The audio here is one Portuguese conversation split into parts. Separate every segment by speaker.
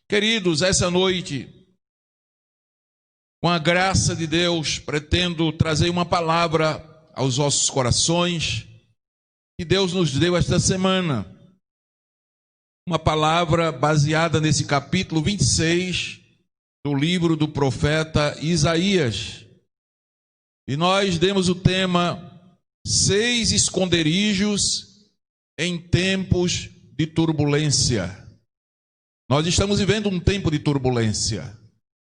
Speaker 1: Queridos, essa noite, com a graça de Deus, pretendo trazer uma palavra aos vossos corações que Deus nos deu esta semana. Uma palavra baseada nesse capítulo 26 do livro do profeta Isaías. E nós demos o tema 6 esconderijos em tempos de turbulência. Nós estamos vivendo um tempo de turbulência,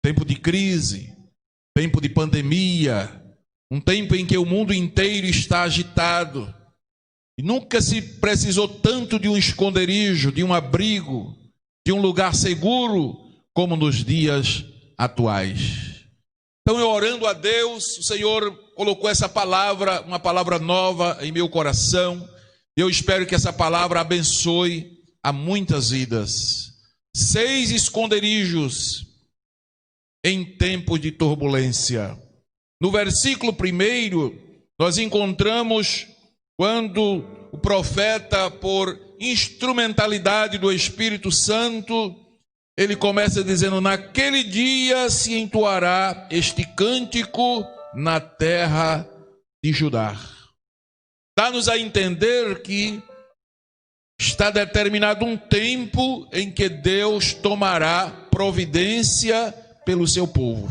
Speaker 1: tempo de crise, tempo de pandemia, um tempo em que o mundo inteiro está agitado. E nunca se precisou tanto de um esconderijo, de um abrigo, de um lugar seguro, como nos dias atuais. Então, eu orando a Deus, o Senhor colocou essa palavra, uma palavra nova em meu coração. E eu espero que essa palavra abençoe a muitas vidas. 6 esconderijos em tempos de turbulência. No versículo 1, nós encontramos quando o profeta, por instrumentalidade do Espírito Santo, ele começa dizendo: naquele dia se entoará este cântico na terra de Judá. Dá-nos a entender que está determinado um tempo em que Deus tomará providência pelo seu povo.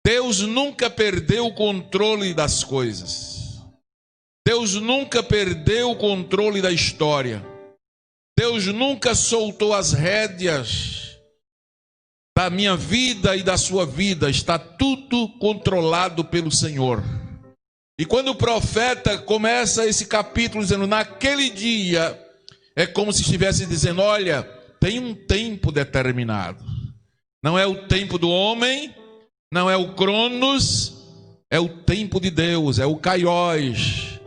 Speaker 1: Deus nunca perdeu o controle das coisas. Deus nunca perdeu o controle da história. Deus nunca soltou as rédeas da minha vida e da sua vida. Está tudo controlado pelo Senhor. E quando o profeta começa esse capítulo dizendo naquele dia, é como se estivesse dizendo: olha, tem um tempo determinado. Não é o tempo do homem, não é o Cronos, é o tempo de Deus, é o Kairos,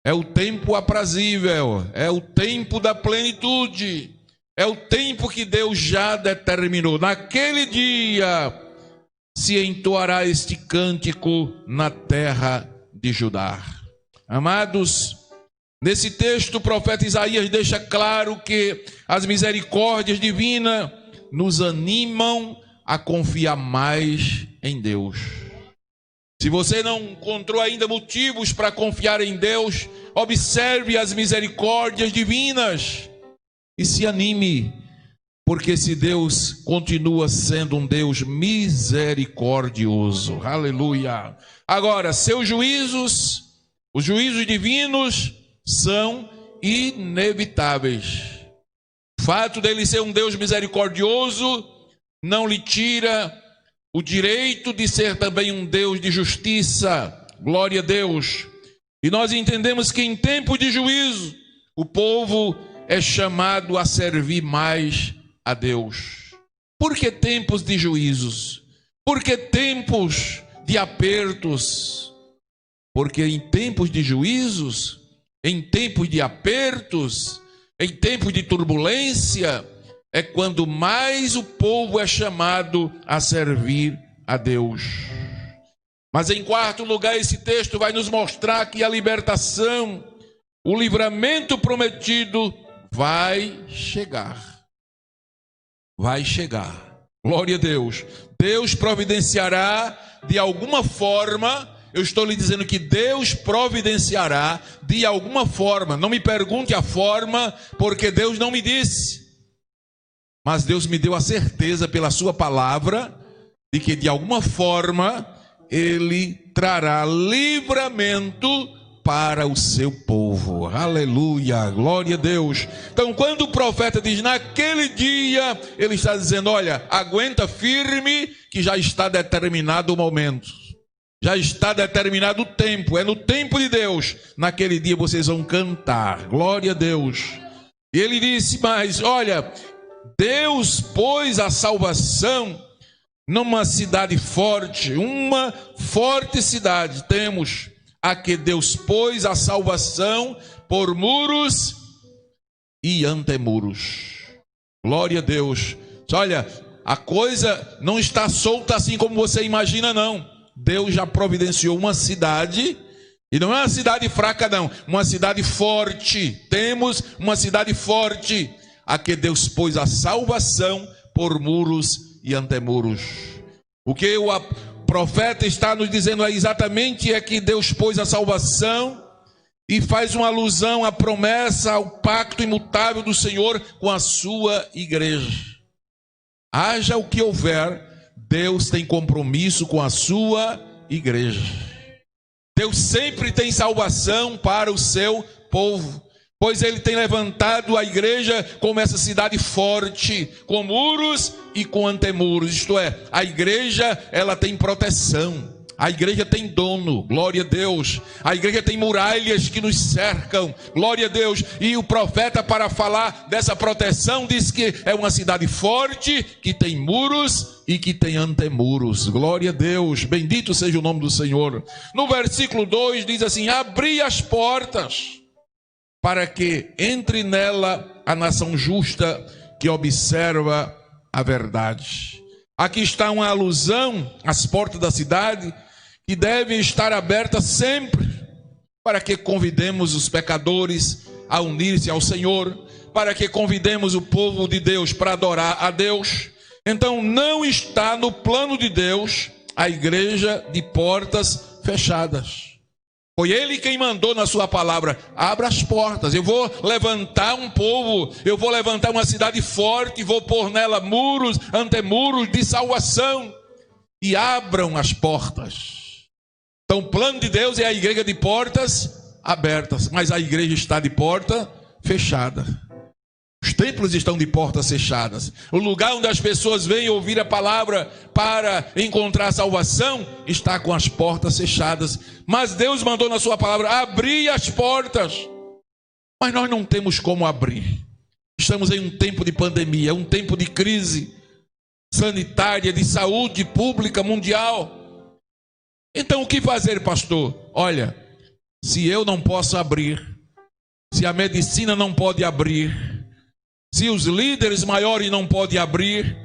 Speaker 1: é o tempo aprazível, é o tempo da plenitude, é o tempo que Deus já determinou. Naquele dia se entoará este cântico na terra de Judá. Amados, nesse texto o profeta Isaías deixa claro que as misericórdias divinas nos animam a confiar mais em Deus. Se você não encontrou ainda motivos para confiar em Deus, observe as misericórdias divinas e se anime, porque se Deus continua sendo um Deus misericordioso. Aleluia! Agora, seus juízos, os juízos divinos, são inevitáveis. O fato dele ser um Deus misericordioso não lhe tira o direito de ser também um Deus de justiça. Glória a Deus. E nós entendemos que em tempo de juízo, o povo é chamado a servir mais a Deus. Por que tempos de juízos? Por que tempos de apertos? Porque em tempos de juízos, em tempos de apertos, em tempos de turbulência, é quando mais o povo é chamado a servir a Deus. Mas em quarto lugar, esse texto vai nos mostrar que a libertação, o livramento prometido vai chegar. Vai chegar. Glória a Deus. Deus providenciará de alguma forma. Eu estou lhe dizendo que Deus providenciará de alguma forma. Não me pergunte a forma, porque Deus não me disse. Mas Deus me deu a certeza pela sua palavra de que de alguma forma Ele trará livramento para o seu povo. Aleluia, glória a Deus. Então, quando o profeta diz naquele dia, ele está dizendo: olha, aguenta firme que já está determinado o momento. Já está determinado o tempo. É no tempo de Deus. Naquele dia vocês vão cantar. Glória a Deus. E ele disse mais: olha, Deus pôs a salvação numa cidade forte, uma forte cidade. Temos a que Deus pôs a salvação por muros e antemuros. Glória a Deus. Olha, a coisa não está solta assim como você imagina, não. Deus já providenciou uma cidade, e não é uma cidade fraca, não, uma cidade forte. Temos uma cidade forte. a que Deus pôs a salvação por muros e antemuros. O que o profeta está nos dizendo exatamente é que Deus pôs a salvação e faz uma alusão à promessa, ao pacto imutável do Senhor com a sua igreja. Haja o que houver, Deus tem compromisso com a sua igreja. Deus sempre tem salvação para o seu povo, pois Ele tem levantado a igreja como essa cidade forte, com muros e com antemuros. Isto é, a igreja, ela tem proteção. A igreja tem dono, glória a Deus. A igreja tem muralhas que nos cercam, glória a Deus. E o profeta, para falar dessa proteção, diz que é uma cidade forte, que tem muros e que tem antemuros, glória a Deus. Bendito seja o nome do Senhor. No versículo 2 diz assim: abri as portas, para que entre nela a nação justa que observa a verdade. Aqui está uma alusão às portas da cidade, que devem estar abertas sempre, para que convidemos os pecadores a unir-se ao Senhor, para que convidemos o povo de Deus para adorar a Deus. Então não está no plano de Deus a igreja de portas fechadas. Foi Ele quem mandou na sua palavra: abra as portas, eu vou levantar um povo, eu vou levantar uma cidade forte, vou pôr nela muros, antemuros de salvação, e abram as portas. Então o plano de Deus é a igreja de portas abertas, mas a igreja está de porta fechada. Os templos estão de portas fechadas. O lugar onde as pessoas vêm ouvir a palavra para encontrar salvação está com as portas fechadas. Mas Deus mandou na sua palavra abrir as portas. Mas nós não temos como abrir. Estamos em um tempo de pandemia, um tempo de crise sanitária, de saúde pública mundial. Então o que fazer, pastor? Olha, se eu não posso abrir, se a medicina não pode abrir, se os líderes maiores não podem abrir,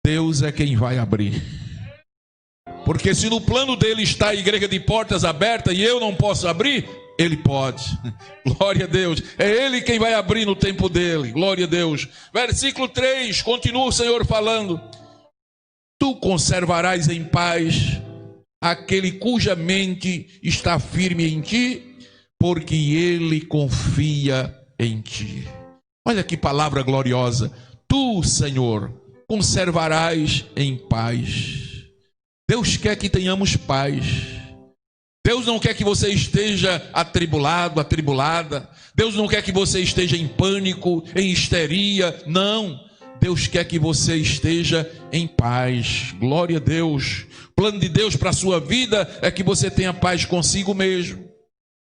Speaker 1: Deus é quem vai abrir. Porque se no plano dele está a igreja de portas abertas e eu não posso abrir, Ele pode. Glória a Deus. É Ele quem vai abrir no tempo dele. Glória a Deus. Versículo 3, continua o Senhor falando: tu conservarás em paz aquele cuja mente está firme em ti, porque ele confia em ti. Olha que palavra gloriosa. Tu, Senhor, conservarás em paz. Deus quer que tenhamos paz. Deus não quer que você esteja atribulado, atribulada. Deus não quer que você esteja em pânico, em histeria. Não. Deus quer que você esteja em paz. Glória a Deus. O plano de Deus para a sua vida é que você tenha paz consigo mesmo,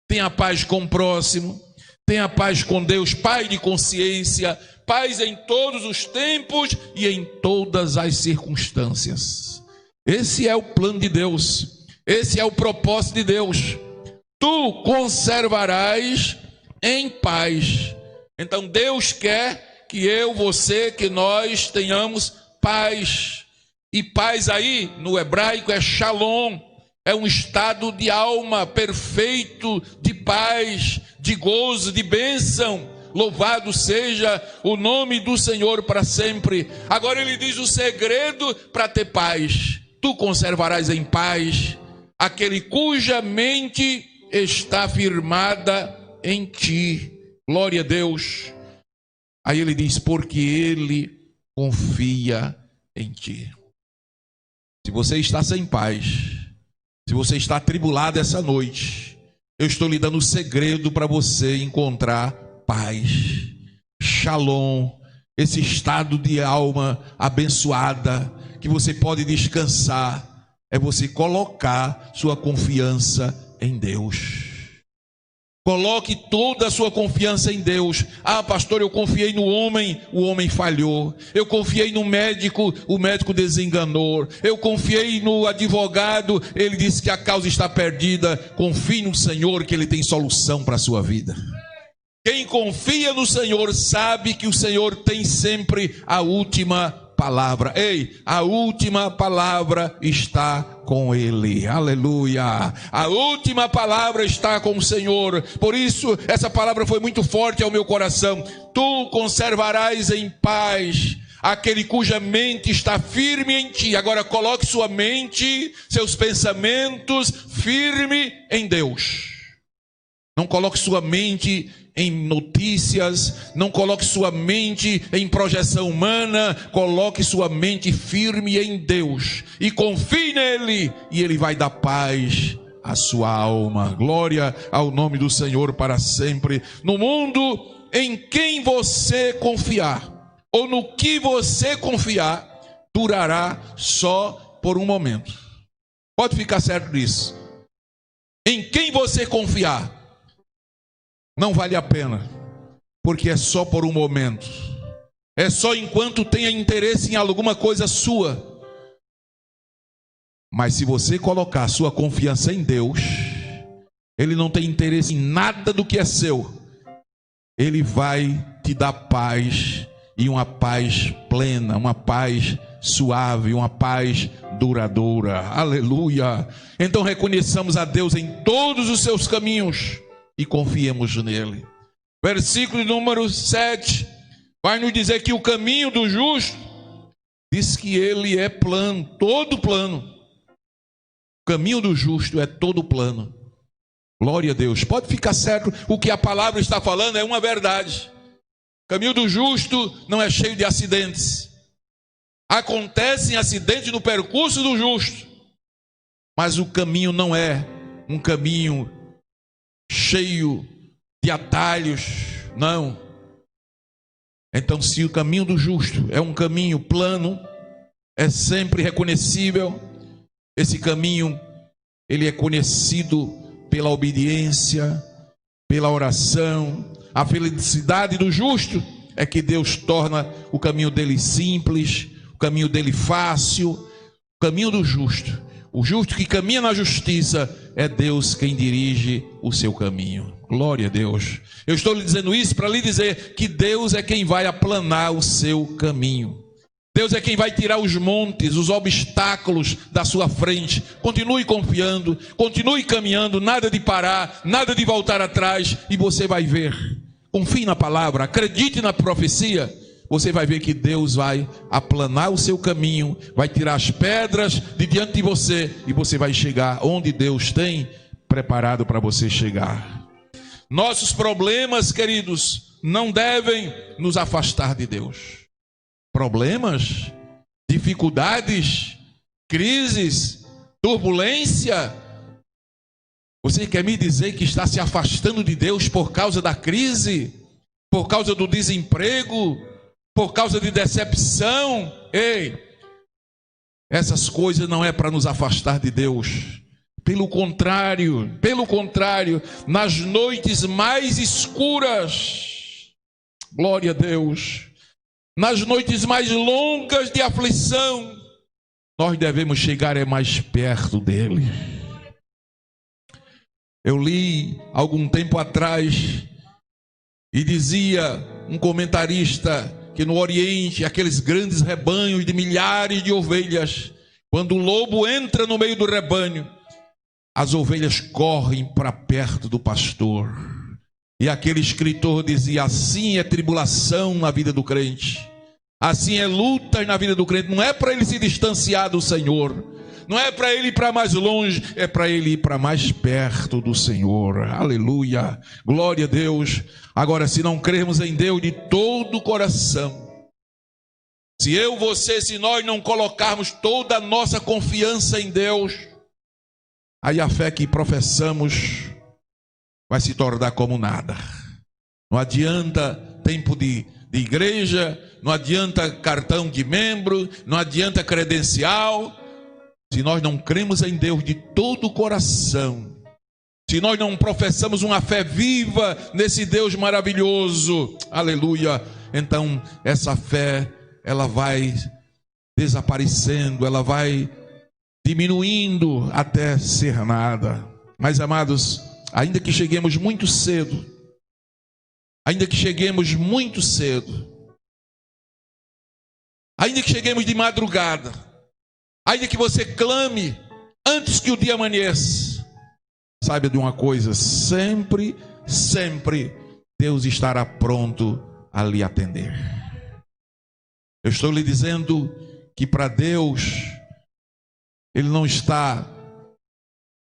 Speaker 1: tenha paz com o próximo, tenha paz com Deus, paz de consciência, paz em todos os tempos e em todas as circunstâncias. Esse é o plano de Deus, esse é o propósito de Deus. Tu conservarás em paz. Então Deus quer que eu, você, que nós tenhamos paz. E paz aí, no hebraico, é shalom. É um estado de alma perfeito, de paz, de gozo, de bênção. Louvado seja o nome do Senhor para sempre. Agora ele diz o segredo para ter paz. Tu conservarás em paz aquele cuja mente está firmada em ti. Glória a Deus. Aí ele diz: porque ele confia em ti. Se você está sem paz, se você está atribulado essa noite, eu estou lhe dando o segredo para você encontrar paz, shalom, esse estado de alma abençoada, que você pode descansar, é você colocar sua confiança em Deus. Coloque toda a sua confiança em Deus. Ah, pastor, eu confiei no homem, o homem falhou. Eu confiei no médico, o médico desenganou. Eu confiei no advogado, ele disse que a causa está perdida. Confie no Senhor, que Ele tem solução para a sua vida. Quem confia no Senhor sabe que o Senhor tem sempre a última palavra. palavra. Ei, a última palavra está com Ele. Aleluia. A última palavra está com o Senhor. Por isso, essa palavra foi muito forte ao meu coração. Tu conservarás em paz aquele cuja mente está firme em ti. Agora coloque sua mente, seus pensamentos firme em Deus. Não coloque sua mente em notícias, não coloque sua mente em projeção humana, coloque sua mente firme em Deus e confie nele, e ele vai dar paz à sua alma. Glória ao nome do Senhor para sempre. No mundo em quem você confiar, ou no que você confiar, durará só por um momento. Pode ficar certo disso. Em quem você confiar, não vale a pena, porque é só por um momento. É só enquanto tenha interesse em alguma coisa sua. Mas se você colocar sua confiança em Deus, Ele não tem interesse em nada do que é seu. Ele vai te dar paz, e uma paz plena, uma paz suave, uma paz duradoura. Aleluia. Então reconheçamos a Deus em todos os seus caminhos e confiemos nele. Versículo número 7 vai nos dizer que o caminho do justo, diz que ele é plano, todo plano. O caminho do justo é todo plano. Glória a Deus. Pode ficar certo, o que a palavra está falando é uma verdade. O caminho do justo não é cheio de acidentes. Acontecem acidentes no percurso do justo, mas o caminho não é um caminho cheio de atalhos, não. Então, se o caminho do justo é um caminho plano, é sempre reconhecível, esse caminho, ele é conhecido pela obediência, pela oração. A felicidade do justo é que Deus torna o caminho dele simples, o caminho dele fácil. O caminho do justo, o justo que caminha na justiça, é Deus quem dirige o seu caminho. Glória a Deus. Eu estou lhe dizendo isso para lhe dizer que Deus é quem vai aplanar o seu caminho. Deus é quem vai tirar os montes, os obstáculos da sua frente. Continue confiando, continue caminhando, nada de parar, nada de voltar atrás, e você vai ver. Confie na palavra, acredite na profecia. Você vai ver que Deus vai aplanar o seu caminho, vai tirar as pedras de diante de você, e você vai chegar onde Deus tem preparado para você chegar. Nossos problemas, queridos, não devem nos afastar de Deus. Problemas, dificuldades, crises, turbulência. Você quer me dizer que está se afastando de Deus por causa da crise, por causa do desemprego, por causa de decepção? Ei, essas coisas não é para nos afastar de Deus. Pelo contrário, nas noites mais escuras, glória a Deus, nas noites mais longas de aflição, nós devemos chegar mais perto dele. Eu li algum tempo atrás e dizia um comentarista que no Oriente, aqueles grandes rebanhos de milhares de ovelhas, quando o lobo entra no meio do rebanho, as ovelhas correm para perto do pastor. E aquele escritor dizia: assim é tribulação na vida do crente, assim é luta na vida do crente. Não é para ele se distanciar do Senhor, não é para ele ir para mais longe, é para ele ir para mais perto do Senhor. Aleluia, glória a Deus. Agora, se não crermos em Deus de todo o coração, se nós não colocarmos toda a nossa confiança em Deus, aí a fé que professamos vai se tornar como nada. Não adianta tempo de igreja, não adianta cartão de membro, não adianta credencial. Se nós não cremos em Deus de todo o coração, se nós não professamos uma fé viva nesse Deus maravilhoso, aleluia, então essa fé, ela vai desaparecendo, ela vai diminuindo até ser nada. Mas, amados, ainda que cheguemos muito cedo, ainda ainda que cheguemos de madrugada, ainda que você clame antes que o dia amanheça, saiba de uma coisa: sempre, sempre Deus estará pronto a lhe atender. Eu estou lhe dizendo que para Deus, Ele não está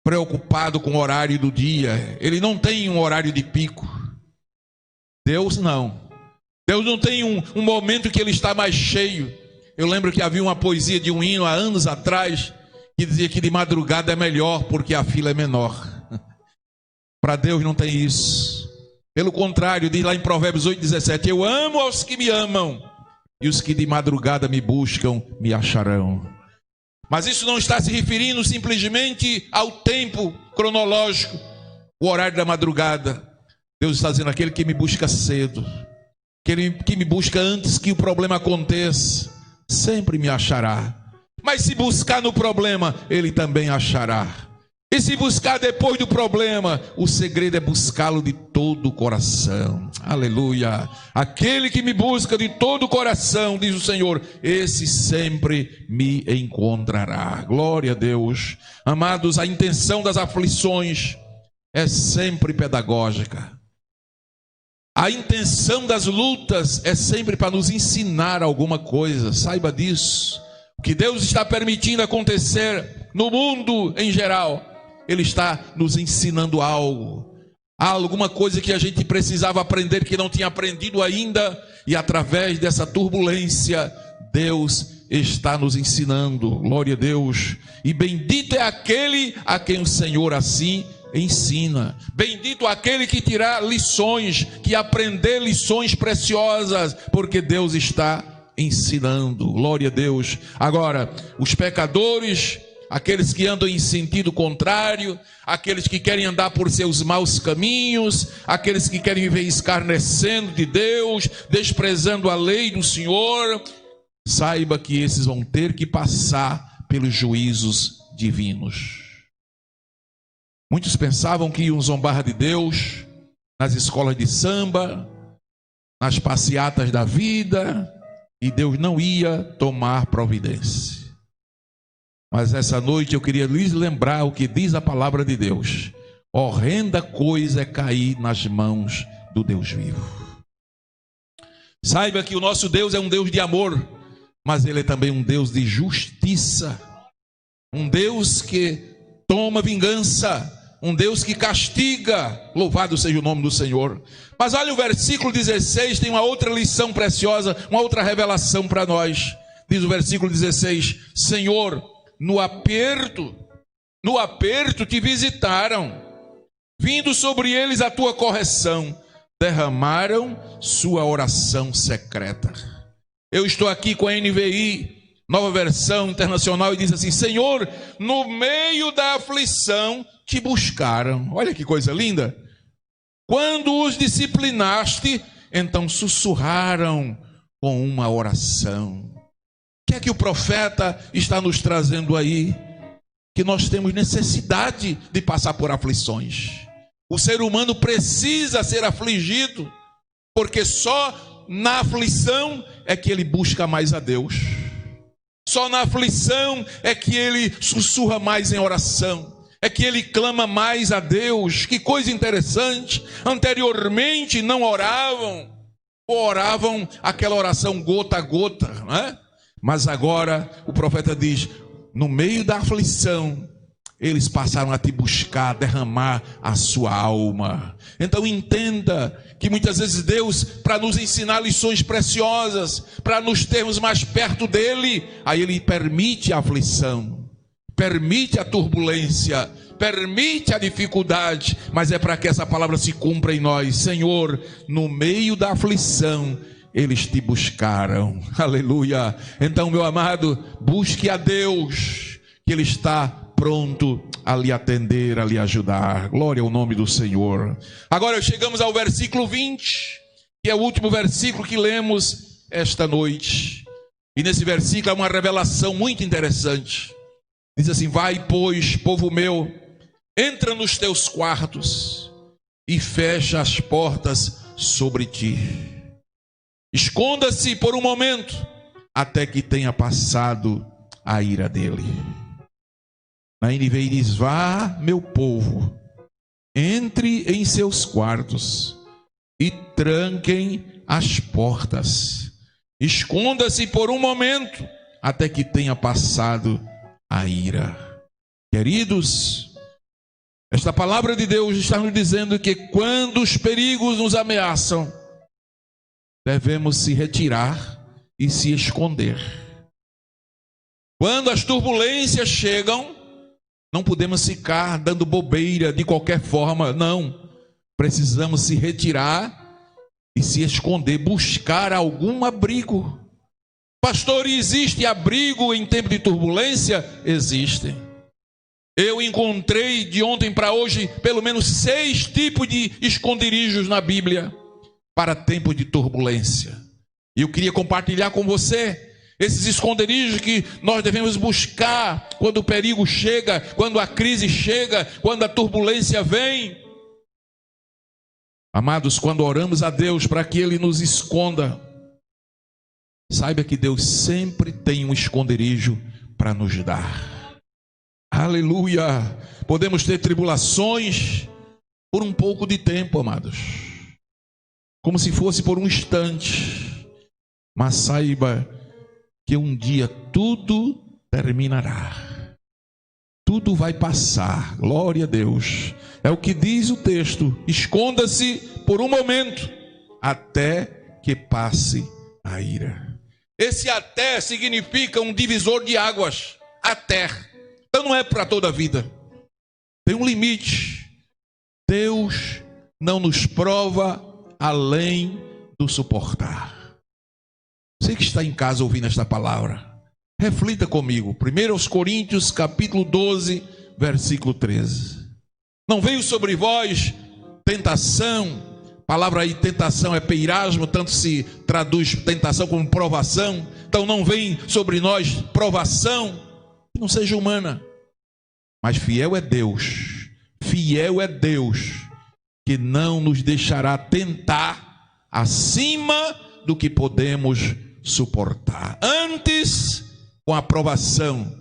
Speaker 1: preocupado com o horário do dia. Ele não tem um horário de pico. Deus não. Deus não tem um momento que Ele está mais cheio. Eu lembro que havia uma poesia de um hino há anos atrás que dizia que de madrugada é melhor porque a fila é menor. Para Deus não tem isso. Pelo contrário, diz lá em Provérbios 8,17: eu amo aos que me amam, e os que de madrugada me buscam me acharão. Mas isso não está se referindo simplesmente ao tempo cronológico, o horário da madrugada. Deus está dizendo: aquele que me busca cedo, aquele que me busca antes que o problema aconteça, sempre me achará. Mas se buscar no problema, Ele também achará. E se buscar depois do problema, o segredo é buscá-lo de todo o coração. Aleluia. Aquele que me busca de todo o coração, diz o Senhor, esse sempre me encontrará. Glória a Deus. Amados, a intenção das aflições é sempre pedagógica. A intenção das lutas é sempre para nos ensinar alguma coisa. Saiba disso. O que Deus está permitindo acontecer no mundo em geral, Ele está nos ensinando algo. Há alguma coisa que a gente precisava aprender que não tinha aprendido ainda. E através dessa turbulência, Deus está nos ensinando. Glória a Deus. E bendito é aquele a quem o Senhor assim ensina. Bendito aquele que tirar lições, que aprender lições preciosas, porque Deus está ensinando. Glória a Deus. Agora, os pecadores, aqueles que andam em sentido contrário, aqueles que querem andar por seus maus caminhos, aqueles que querem viver escarnecendo de Deus, desprezando a lei do Senhor, saiba que esses vão ter que passar pelos juízos divinos. Muitos pensavam que iam zombar de Deus nas escolas de samba, nas passeatas da vida, e Deus não ia tomar providência. Mas essa noite eu queria lhes lembrar o que diz a palavra de Deus. Horrenda coisa é cair nas mãos do Deus vivo. Saiba que o nosso Deus é um Deus de amor, mas Ele é também um Deus de justiça. Um Deus que toma vingança, um Deus que castiga. Louvado seja o nome do Senhor. Mas olha o versículo 16, tem uma outra lição preciosa, uma outra revelação para nós. Diz o versículo 16: Senhor, no aperto te visitaram, vindo sobre eles a tua correção, derramaram sua oração secreta. Eu estou aqui com a NVI, Nova Versão Internacional, e diz assim: Senhor, no meio da aflição te buscaram. Olha que coisa linda. Quando os disciplinaste, então sussurraram com uma oração. O que é que o profeta está nos trazendo aí? Que nós temos necessidade de passar por aflições. O ser humano precisa ser afligido, porque só na aflição é que ele busca mais a Deus. Só na aflição é que ele sussurra mais em oração, é que ele clama mais a Deus. Que coisa interessante. Anteriormente não oravam, ou oravam aquela oração gota a gota, não é? Mas agora o profeta diz: no meio da aflição, eles passaram a te buscar, derramar a sua alma. Então entenda que muitas vezes Deus, para nos ensinar lições preciosas, para nos termos mais perto dele, aí Ele permite a aflição, permite a turbulência, permite a dificuldade, mas é para que essa palavra se cumpra em nós. Senhor, no meio da aflição, eles te buscaram. Aleluia. Então, meu amado, busque a Deus, que Ele está pronto a lhe atender, a lhe ajudar. Glória ao nome do Senhor. Agora chegamos ao versículo 20, que é o último versículo que lemos esta noite. E nesse versículo há uma revelação muito interessante. Diz assim: vai, pois, povo meu, entra nos teus quartos e fecha as portas sobre ti. Esconda-se por um momento até que tenha passado a ira dele. Na NVI diz: vá, meu povo, entre em seus quartos e tranquem as portas. Esconda-se por um momento até que tenha passado a ira. Queridos, esta palavra de Deus está nos dizendo que quando os perigos nos ameaçam, devemos se retirar e se esconder. Quando as turbulências chegam, não podemos ficar dando bobeira de qualquer forma, não. Precisamos se retirar e se esconder, buscar algum abrigo. Pastor, existe abrigo em tempo de turbulência? Existe. Eu encontrei de ontem para hoje pelo menos 6 tipos de esconderijos na Bíblia para tempo de turbulência. E eu queria compartilhar com você esses esconderijos que nós devemos buscar quando o perigo chega, quando a crise chega, quando a turbulência vem. Amados, quando oramos a Deus para que Ele nos esconda, saiba que Deus sempre tem um esconderijo para nos dar. Aleluia! Podemos ter tribulações por um pouco de tempo, amados, como se fosse por um instante, mas saiba que um dia tudo terminará. Tudo vai passar, glória a Deus. É o que diz o texto: esconda-se por um momento, até que passe a ira. Esse até significa um divisor de águas, até. Então não é para toda a vida. Tem um limite. Deus não nos prova além do suportar. Você que está em casa ouvindo esta palavra, reflita comigo. 1 Coríntios capítulo 12, versículo 13. Não veio sobre vós tentação. A palavra aí tentação é peirasmo, tanto se traduz tentação como provação. Então não vem sobre nós provação que não seja humana. Mas fiel é Deus que não nos deixará tentar acima do que podemos suportar. Antes, com a aprovação,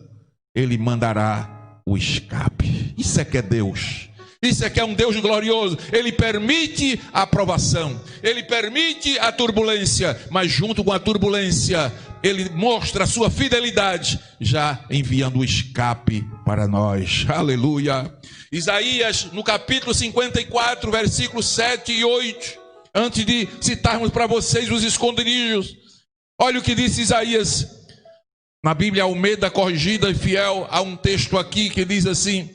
Speaker 1: Ele mandará o escape. Isso é que é Deus. Isso é que é um Deus glorioso. Ele permite a aprovação, Ele permite a turbulência, mas junto com a turbulência, Ele mostra a sua fidelidade, já enviando o escape para nós. Aleluia. Isaías, no capítulo 54, versículos 7 e 8, antes de citarmos para vocês os esconderijos, olha o que disse Isaías, na Bíblia Almeida Corrigida e Fiel. Há um texto aqui que diz assim: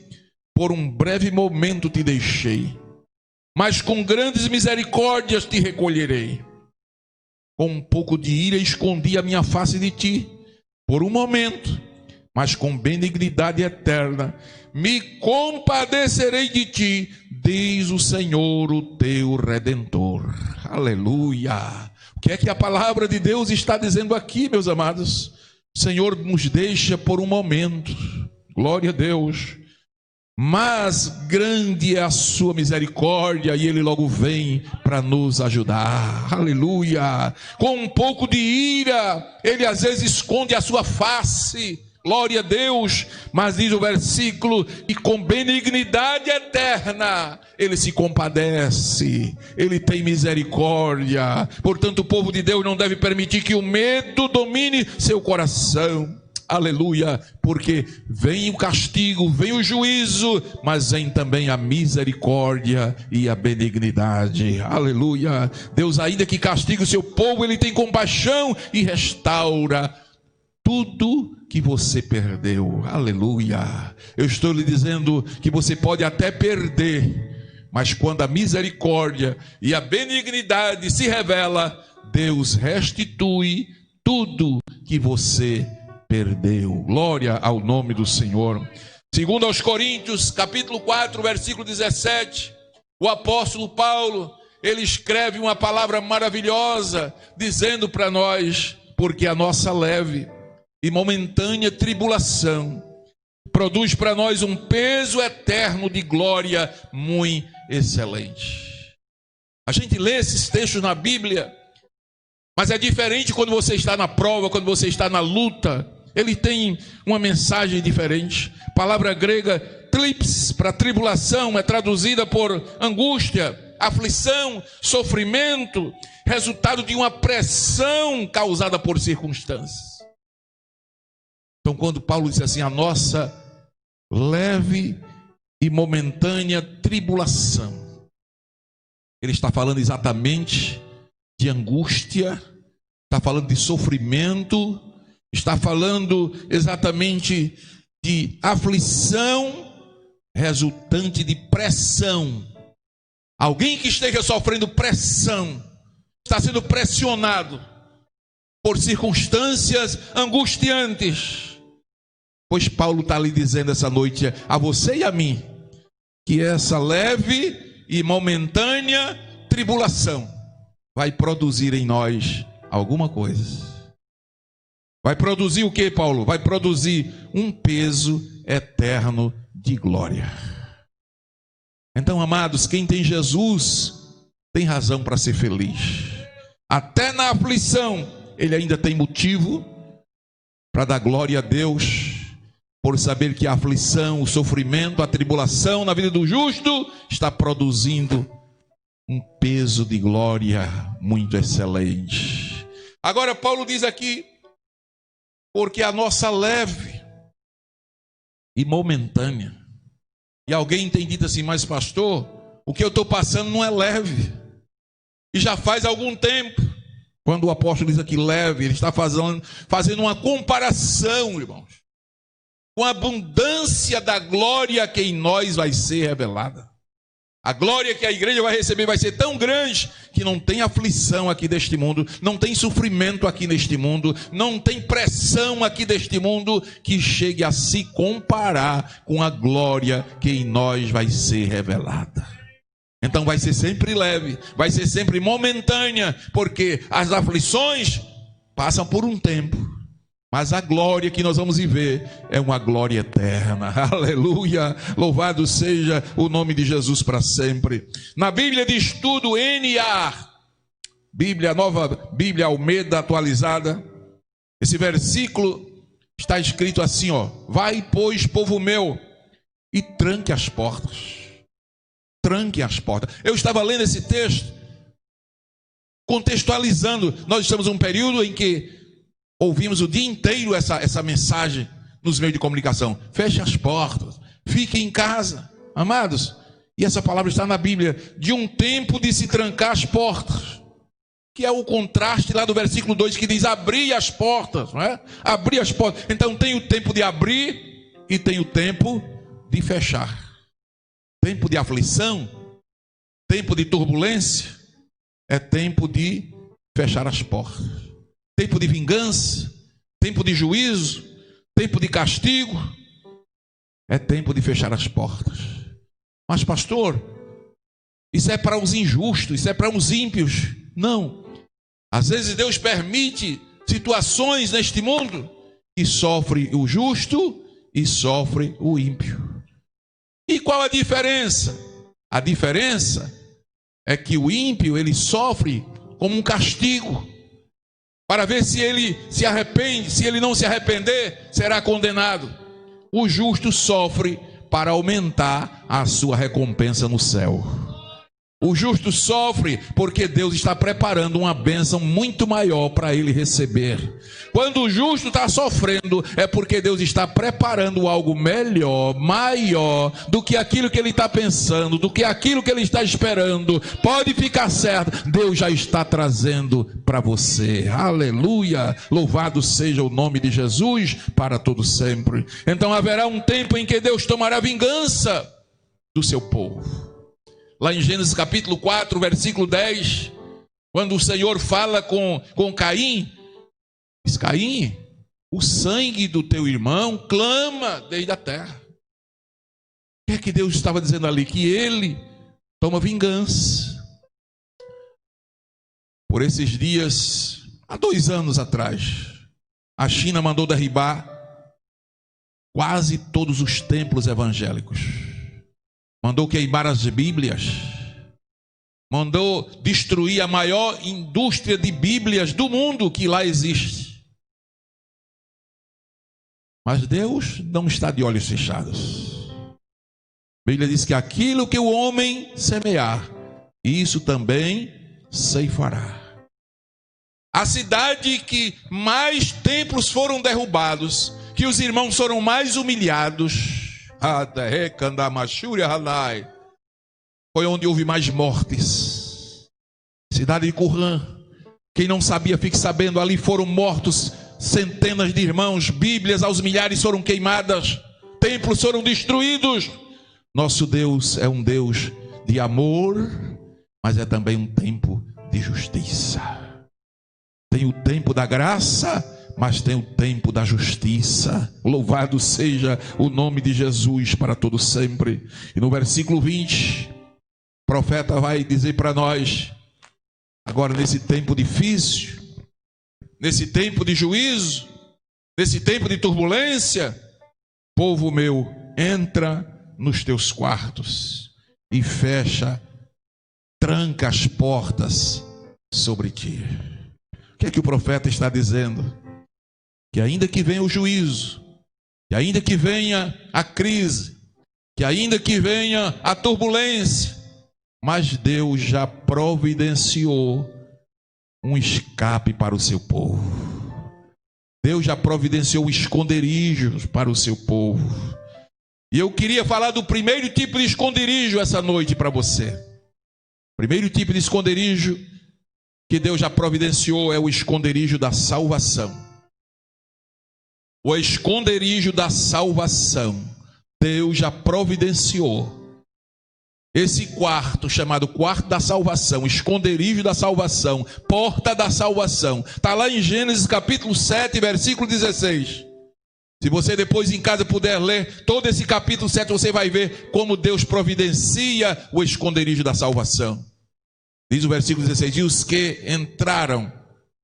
Speaker 1: por um breve momento te deixei, mas com grandes misericórdias te recolherei. Com um pouco de ira escondi a minha face de ti, por um momento, mas com benignidade eterna me compadecerei de ti, diz o Senhor, o teu Redentor. Aleluia! O que é que a palavra de Deus está dizendo aqui, meus amados? O Senhor nos deixa por um momento, glória a Deus, mas grande é a sua misericórdia e Ele logo vem para nos ajudar. Aleluia! Com um pouco de ira, Ele às vezes esconde a sua face, glória a Deus, mas diz o versículo: e com benignidade eterna Ele se compadece, Ele tem misericórdia. Portanto, o povo de Deus não deve permitir que o medo domine seu coração. Aleluia, porque vem o castigo, vem o juízo, mas vem também a misericórdia e a benignidade. Aleluia. Deus, ainda que castigue o seu povo, Ele tem compaixão e restaura tudo que você perdeu. Aleluia. Eu estou lhe dizendo que você pode até perder, mas quando a misericórdia e a benignidade se revela, Deus restitui tudo que você perdeu. Glória ao nome do Senhor. Segundo aos Coríntios, capítulo 4, versículo 17, o apóstolo Paulo, ele escreve uma palavra maravilhosa, dizendo para nós: porque a nossa leve e momentânea tribulação produz para nós um peso eterno de glória muito excelente. A gente lê esses textos na Bíblia, Mas é diferente quando você está na prova, quando você está na luta. Ele tem uma mensagem diferente. A palavra grega tlips, para tribulação, é traduzida por angústia, aflição, sofrimento, resultado de uma pressão causada por circunstâncias. Então, quando Paulo diz assim, a nossa leve e momentânea tribulação, ele está falando exatamente de angústia, está falando de sofrimento, está falando exatamente de aflição resultante de pressão. Alguém que esteja sofrendo pressão, está sendo pressionado por circunstâncias angustiantes. Pois Paulo está lhe dizendo essa noite a você e a mim, que essa leve e momentânea tribulação vai produzir em nós alguma coisa. Vai produzir o que, Paulo? Vai produzir um peso eterno de glória. Então, amados, quem tem Jesus tem razão para ser feliz. Até na aflição, ele ainda tem motivo para dar glória a Deus, por saber que a aflição, o sofrimento, a tribulação na vida do justo está produzindo um peso de glória muito excelente. Agora Paulo diz aqui, porque a nossa leve e momentânea. E alguém tem dito assim, mas pastor, o que eu estou passando não é leve. E já faz algum tempo. Quando o apóstolo diz aqui leve, ele está fazendo uma comparação, irmãos, com a abundância da glória que em nós vai ser revelada. A glória que a igreja vai receber vai ser tão grande que não tem aflição aqui deste mundo, não tem sofrimento aqui neste mundo, não tem pressão aqui deste mundo que chegue a se comparar com a glória que em nós vai ser revelada. Então vai ser sempre leve, vai ser sempre momentânea, porque as aflições passam por um tempo. Mas a glória que nós vamos viver é uma glória eterna. Aleluia! Louvado seja o nome de Jesus para sempre. Na Bíblia de Estudo NA, Bíblia Nova, Bíblia Almeida atualizada, esse versículo está escrito assim, ó: vai, pois, povo meu, e tranque as portas. Tranque as portas. Eu estava lendo esse texto, contextualizando. Nós estamos em um período em que ouvimos o dia inteiro essa mensagem nos meios de comunicação. Feche as portas, fique em casa. Amados, e essa palavra está na Bíblia, de um tempo de se trancar as portas, que é o contraste lá do versículo 2 que diz abrir as portas, não é? Abrir as portas. Então tem o tempo de abrir e tem o tempo de fechar. Tempo de aflição, tempo de turbulência, é tempo de fechar as portas. Tempo de vingança, tempo de juízo, tempo de castigo, é tempo de fechar as portas. Mas pastor, isso é para os injustos, isso é para os ímpios. Não. Às vezes Deus permite situações neste mundo que sofre o justo e sofre o ímpio. E qual a diferença? A diferença é que o ímpio, ele sofre como um castigo, para ver se ele se arrepende. Se ele não se arrepender, será condenado. O justo sofre para aumentar a sua recompensa no céu. O justo sofre porque Deus está preparando uma bênção muito maior para ele receber. Quando o justo está sofrendo, é porque Deus está preparando algo melhor, maior do que aquilo que ele está pensando, do que aquilo que ele está esperando. Pode ficar certo, Deus já está trazendo para você. Aleluia! Louvado seja o nome de Jesus para todo sempre. Então haverá um tempo em que Deus tomará vingança do seu povo. Lá em Gênesis capítulo 4, versículo 10, quando o Senhor fala com Caim, diz: Caim, o sangue do teu irmão clama desde a terra. O que é que Deus estava dizendo ali? Que ele toma vingança. Por esses dias, há 2 anos atrás, a China mandou derribar quase todos os templos evangélicos. Mandou queimar as Bíblias. mandou destruir a maior indústria de Bíblias do mundo que lá existe. Mas Deus não está de olhos fechados. A Bíblia diz que aquilo que o homem semear, isso também ceifará. A cidade que mais templos foram derrubados, que os irmãos foram mais humilhados, foi onde houve mais mortes. Cidade de Qumran, quem não sabia fique sabendo, ali foram mortos centenas de irmãos, Bíblias aos milhares foram queimadas, templos foram destruídos. Nosso Deus é um Deus de amor, mas é também um tempo de justiça. Tem o tempo da graça, mas tem o tempo da justiça. Louvado seja o nome de Jesus para todo sempre. E no versículo 20, o profeta vai dizer para nós, agora nesse tempo difícil, nesse tempo de juízo, nesse tempo de turbulência, povo meu, entra nos teus quartos e fecha, tranca as portas sobre ti. O que é que o profeta está dizendo? Que ainda que venha o juízo, que ainda que venha a crise, que ainda que venha a turbulência, mas Deus já providenciou um escape para o seu povo. Deus já providenciou esconderijos para o seu povo. E eu queria falar do primeiro tipo de esconderijo essa noite para você. O primeiro tipo de esconderijo que Deus já providenciou é o esconderijo da salvação. O esconderijo da salvação. Deus já providenciou. Esse quarto, chamado quarto da salvação, esconderijo da salvação, porta da salvação, está lá em Gênesis capítulo 7, versículo 16. Se você depois em casa puder ler todo esse capítulo 7, você vai ver como Deus providencia o esconderijo da salvação. Diz o versículo 16, e os que entraram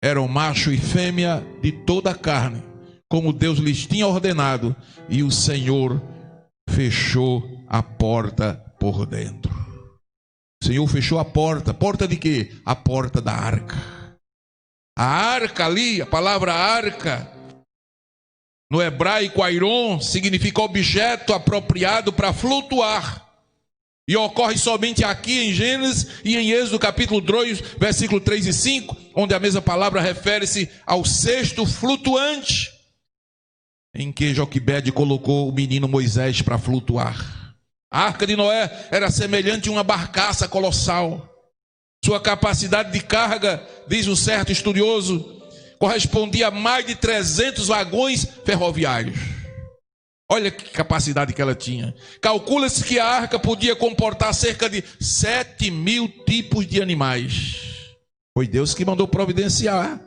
Speaker 1: eram macho e fêmea de toda a carne, como Deus lhes tinha ordenado, e o Senhor fechou a porta por dentro. O Senhor fechou a porta. Porta de quê? A porta da arca. A arca ali, a palavra arca, no hebraico airon, significa objeto apropriado para flutuar. E ocorre somente aqui em Gênesis e em Êxodo capítulo 2, versículo 3 e 5, onde a mesma palavra refere-se ao cesto flutuante, em que Joquebede colocou o menino Moisés para flutuar. A arca de Noé era semelhante a uma barcaça colossal. Sua capacidade de carga, diz um certo estudioso, correspondia a mais de 300 vagões ferroviários. Olha que capacidade que ela tinha. Calcula-se que a arca podia comportar cerca de 7.000 tipos de animais. Foi Deus que mandou providenciar.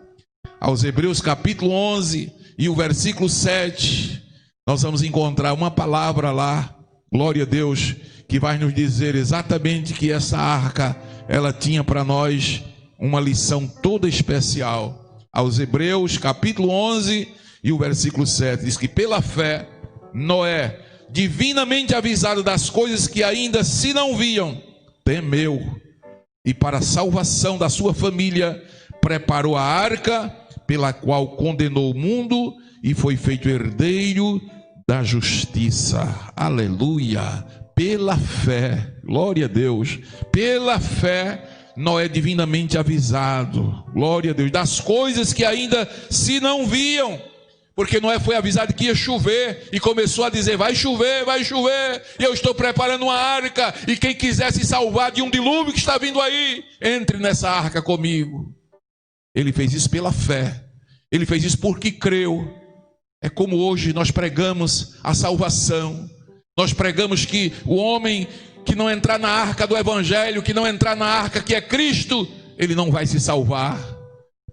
Speaker 1: Aos Hebreus capítulo 11 e o versículo 7, nós vamos encontrar uma palavra lá, glória a Deus, que vai nos dizer exatamente que essa arca, ela tinha para nós uma lição toda especial. Aos Hebreus capítulo 11 e o versículo 7, diz que pela fé, Noé, divinamente avisado das coisas que ainda se não viam, temeu, e para a salvação da sua família, preparou a arca, pela qual condenou o mundo e foi feito herdeiro da justiça. Aleluia! Pela fé, glória a Deus, pela fé, Noé divinamente avisado, glória a Deus, das coisas que ainda se não viam, porque Noé foi avisado que ia chover e começou a dizer, vai chover, e eu estou preparando uma arca, e quem quiser se salvar de um dilúvio que está vindo aí, entre nessa arca comigo. Ele fez isso pela fé, ele fez isso porque creu. É como hoje nós pregamos a salvação, nós pregamos que o homem que não entrar na arca do evangelho, que não entrar na arca que é Cristo, ele não vai se salvar.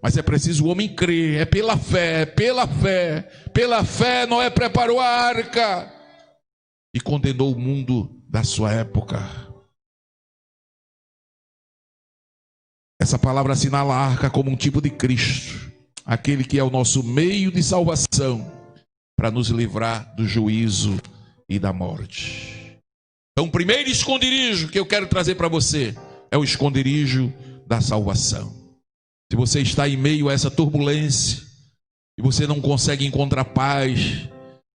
Speaker 1: Mas é preciso o homem crer, é pela fé, pela fé. Pela fé Noé preparou a arca e condenou o mundo da sua época. Essa palavra assinala a arca como um tipo de Cristo, aquele que é o nosso meio de salvação para nos livrar do juízo e da morte. Então, o primeiro esconderijo que eu quero trazer para você é o esconderijo da salvação. Se você está em meio a essa turbulência e você não consegue encontrar paz,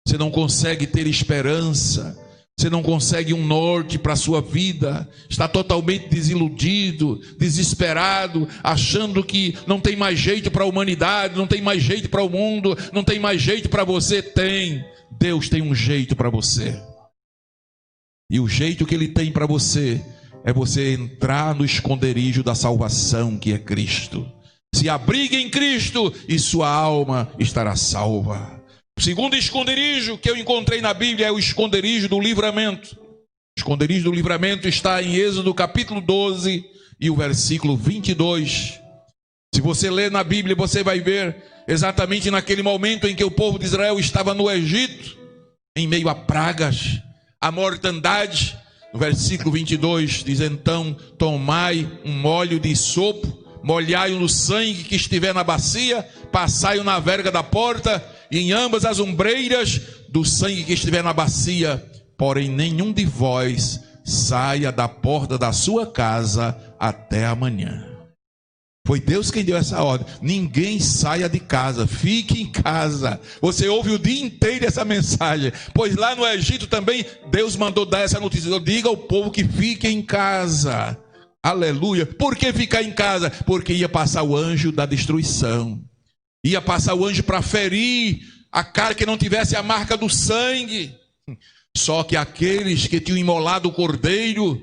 Speaker 1: você não consegue ter esperança, você não consegue um norte para a sua vida, está totalmente desiludido, desesperado, achando que não tem mais jeito para a humanidade, não tem mais jeito para o mundo, não tem mais jeito para você. Deus tem um jeito para você. E o jeito que Ele tem para você é você entrar no esconderijo da salvação, que é Cristo. Se abrigue em Cristo e sua alma estará salva. O segundo esconderijo que eu encontrei na Bíblia é o esconderijo do livramento. O esconderijo do livramento está em Êxodo capítulo 12 e o versículo 22. Se você ler na Bíblia, você vai ver exatamente naquele momento em que o povo de Israel estava no Egito, em meio a pragas, a mortandade. No versículo 22 diz: então tomai um molho de isopo, molhai-o no sangue que estiver na bacia, passai-o na verga da porta e em ambas as ombreiras do sangue que estiver na bacia, porém nenhum de vós saia da porta da sua casa até amanhã. Foi Deus quem deu essa ordem. Ninguém saia de casa, fique em casa. Você ouve o dia inteiro essa mensagem, pois lá no Egito também Deus mandou dar essa notícia: diga ao povo que fique em casa. Aleluia. Por que ficar em casa? Porque ia passar o anjo da destruição, ia passar o anjo para ferir a cara que não tivesse a marca do sangue. Só que aqueles que tinham imolado o cordeiro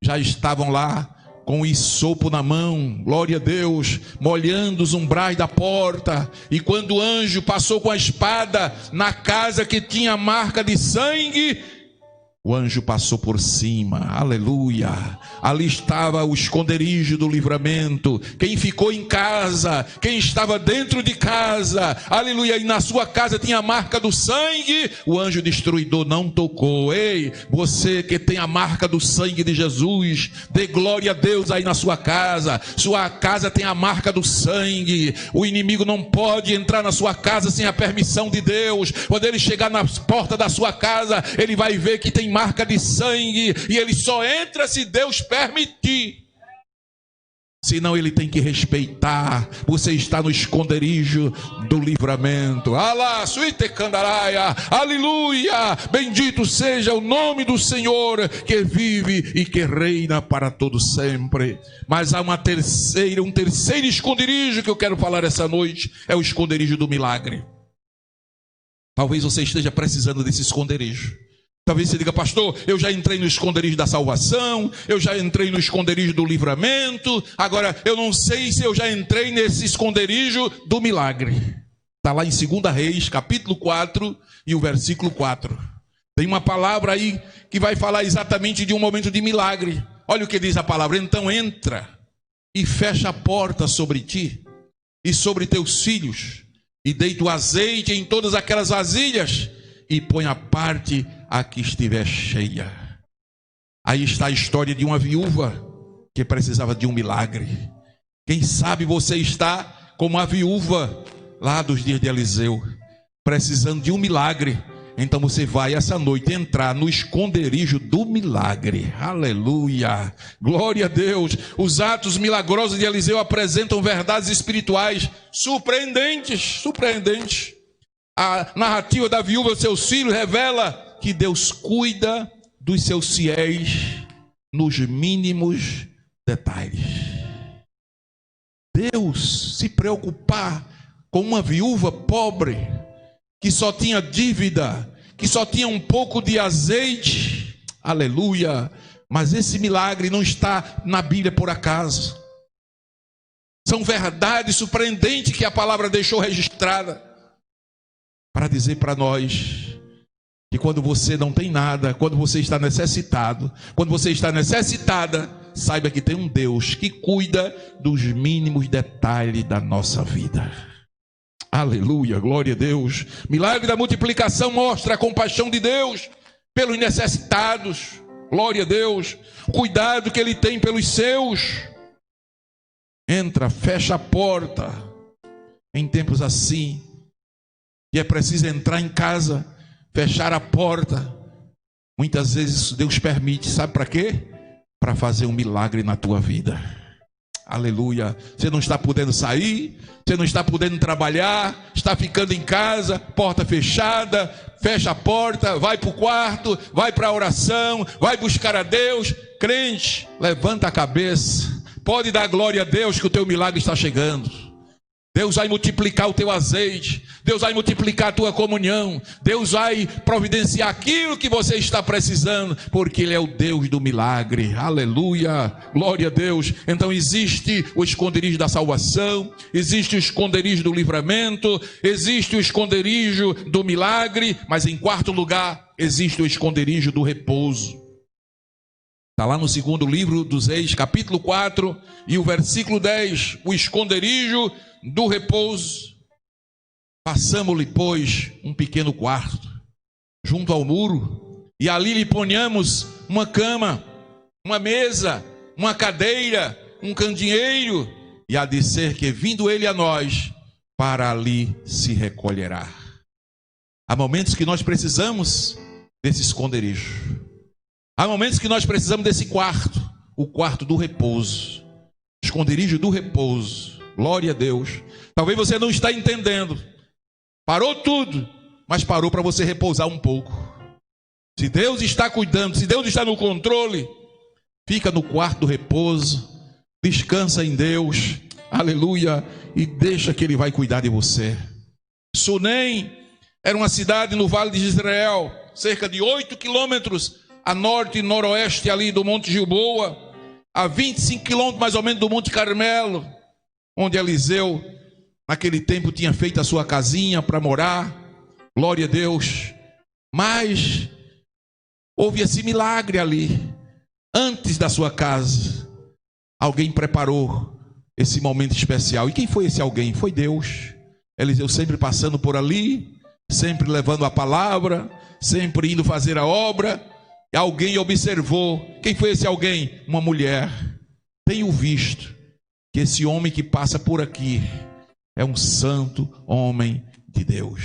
Speaker 1: já estavam lá com o isopo na mão, glória a Deus, molhando os umbrais da porta. E quando o anjo passou com a espada na casa que tinha a marca de sangue, o anjo passou por cima, aleluia. Ali estava o esconderijo do livramento. Quem ficou em casa, quem estava dentro de casa, aleluia, e na sua casa tinha a marca do sangue, o anjo destruidor não tocou. Ei, você que tem a marca do sangue de Jesus, dê glória a Deus aí na sua casa tem a marca do sangue. O inimigo não pode entrar na sua casa sem a permissão de Deus. Quando ele chegar na porta da sua casa, ele vai ver que tem marca de sangue, e ele só entra se Deus permitir. Senão ele tem que respeitar. Você está no esconderijo do livramento. Alá, suíte candaraia, aleluia. Bendito seja o nome do Senhor, que vive e que reina para todo sempre. Mas há um terceiro esconderijo que eu quero falar essa noite. É o esconderijo do milagre. Talvez você esteja precisando desse esconderijo. Talvez você diga: pastor, eu já entrei no esconderijo da salvação, eu já entrei no esconderijo do livramento, agora eu não sei se eu já entrei nesse esconderijo do milagre. Está lá em 2 Reis, capítulo 4 e o versículo 4. Tem uma palavra aí que vai falar exatamente de um momento de milagre. Olha o que diz a palavra: então entra e fecha a porta sobre ti e sobre teus filhos, e deita o azeite em todas aquelas vasilhas, e põe a parte a que estiver cheia. Aí está a história de uma viúva que precisava de um milagre. Quem sabe você está como a viúva lá dos dias de Eliseu, precisando de um milagre. Então você vai essa noite entrar no esconderijo do milagre. Aleluia, glória a Deus. Os atos milagrosos de Eliseu apresentam verdades espirituais surpreendentes. A narrativa da viúva e seus filhos revela que Deus cuida dos seus fiéis nos mínimos detalhes. Deus se preocupar com uma viúva pobre, que só tinha dívida, que só tinha um pouco de azeite, aleluia. Mas esse milagre não está na Bíblia por acaso. São verdades surpreendentes que a palavra deixou registrada para dizer para nós que quando você não tem nada, quando você está necessitado, quando você está necessitada, saiba que tem um Deus que cuida dos mínimos detalhes da nossa vida. Aleluia, glória a Deus. Milagre da multiplicação mostra a compaixão de Deus pelos necessitados. Glória a Deus. O cuidado que Ele tem pelos seus. Entra, fecha a porta. Em tempos assim, e é preciso entrar em casa, fechar a porta. Muitas vezes Deus permite, sabe para quê? para fazer um milagre na tua vida. Aleluia. Você não está podendo sair, você não está podendo trabalhar, está ficando em casa, porta fechada, fecha a porta, vai para o quarto, vai para a oração, vai buscar a Deus. Crente, levanta a cabeça, pode dar glória a Deus que o teu milagre está chegando. Deus vai multiplicar o teu azeite, Deus vai multiplicar a tua comunhão, Deus vai providenciar aquilo que você está precisando, porque Ele é o Deus do milagre. Aleluia, glória a Deus. Então existe o esconderijo da salvação, existe o esconderijo do livramento, existe o esconderijo do milagre, mas em quarto lugar, existe o esconderijo do repouso. Está lá no segundo livro dos Reis, capítulo 4, e o versículo 10, o esconderijo do repouso. Passamos-lhe, pois, um pequeno quarto, junto ao muro, e ali lhe ponhamos uma cama, uma mesa, uma cadeira, um candeeiro, e há de ser que, vindo ele a nós, para ali se recolherá. Há momentos que nós precisamos desse esconderijo. Há momentos que nós precisamos desse quarto, o quarto do repouso, esconderijo do repouso. Glória a Deus. Talvez você não está entendendo. Parou tudo, mas parou para você repousar um pouco. Se Deus está cuidando, se Deus está no controle, fica no quarto do repouso, descansa em Deus, aleluia, e deixa que Ele vai cuidar de você. Sunem era uma cidade no Vale de Israel, cerca de 8 quilômetros a norte e noroeste ali do Monte Gilboa, a 25 quilômetros mais ou menos do Monte Carmelo, onde Eliseu, naquele tempo, tinha feito a sua casinha para morar. Glória a Deus. Mas houve esse milagre ali. Antes da sua casa, alguém preparou esse momento especial. E quem foi esse alguém? Foi Deus. Eliseu sempre passando por ali, sempre levando a palavra, sempre indo fazer a obra. E alguém observou. Quem foi esse alguém? Uma mulher. Tenho visto que esse homem que passa por aqui é um santo homem de Deus.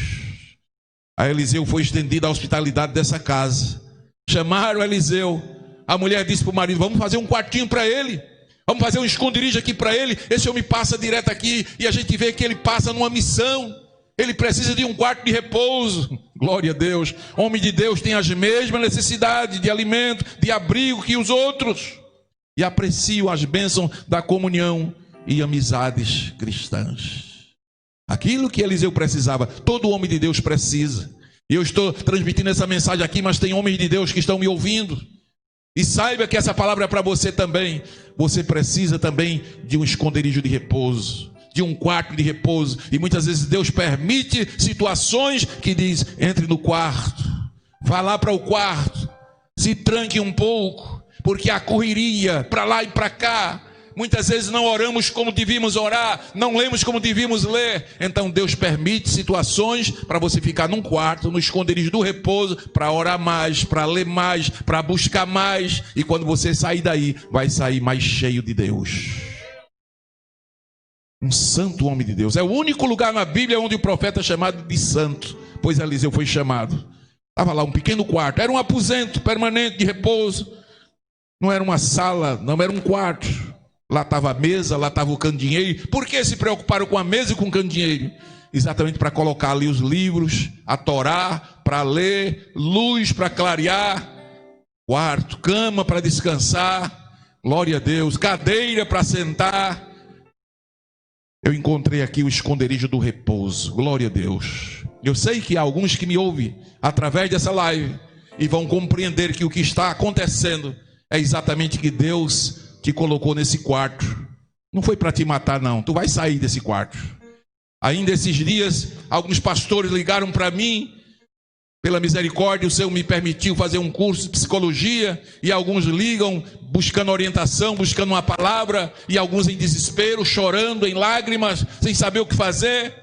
Speaker 1: A Eliseu foi estendida a hospitalidade dessa casa. Chamaram Eliseu. A mulher disse para o marido: vamos fazer um quartinho para ele, vamos fazer um esconderijo aqui para ele. Esse homem passa direto aqui e a gente vê que ele passa numa missão. Ele precisa de um quarto de repouso. Glória a Deus. Homem de Deus tem as mesmas necessidades de alimento, de abrigo que os outros, e apreciam as bênçãos da comunhão e amizades cristãs. Aquilo que Eliseu precisava, todo homem de Deus precisa. E eu estou transmitindo essa mensagem aqui, mas tem homens de Deus que estão me ouvindo. E saiba que essa palavra é para você também. Você precisa também de um esconderijo de repouso, de um quarto de repouso. E muitas vezes Deus permite situações que diz: entre no quarto, vá lá para o quarto, se tranque um pouco, porque a correria para lá e para cá. Muitas vezes não oramos como devíamos orar, não lemos como devíamos ler. Então Deus permite situações para você ficar num quarto, no esconderijo do repouso, para orar mais, para ler mais, para buscar mais. E quando você sair daí, vai sair mais cheio de Deus. Um santo homem de Deus. É o único lugar na Bíblia onde o profeta é chamado de santo, pois Eliseu foi chamado. Estava lá um pequeno quarto, era um aposento permanente de repouso. Não era uma sala, não era um quarto. Lá estava a mesa, lá estava o candeeiro. Por que se preocuparam com a mesa e com o candeeiro? Exatamente para colocar ali os livros, a Torá, para ler, luz para clarear, quarto, cama para descansar, glória a Deus, cadeira para sentar. Eu encontrei aqui o esconderijo do repouso, glória a Deus. Eu sei que há alguns que me ouvem através dessa live e vão compreender que o que está acontecendo é exatamente que Deus te colocou nesse quarto. Não foi para te matar, não. Tu vai sair desse quarto. Ainda esses dias, alguns pastores ligaram para mim. Pela misericórdia, o Senhor me permitiu fazer um curso de psicologia. E alguns ligam buscando orientação, buscando uma palavra. E alguns em desespero, chorando, em lágrimas, sem saber o que fazer.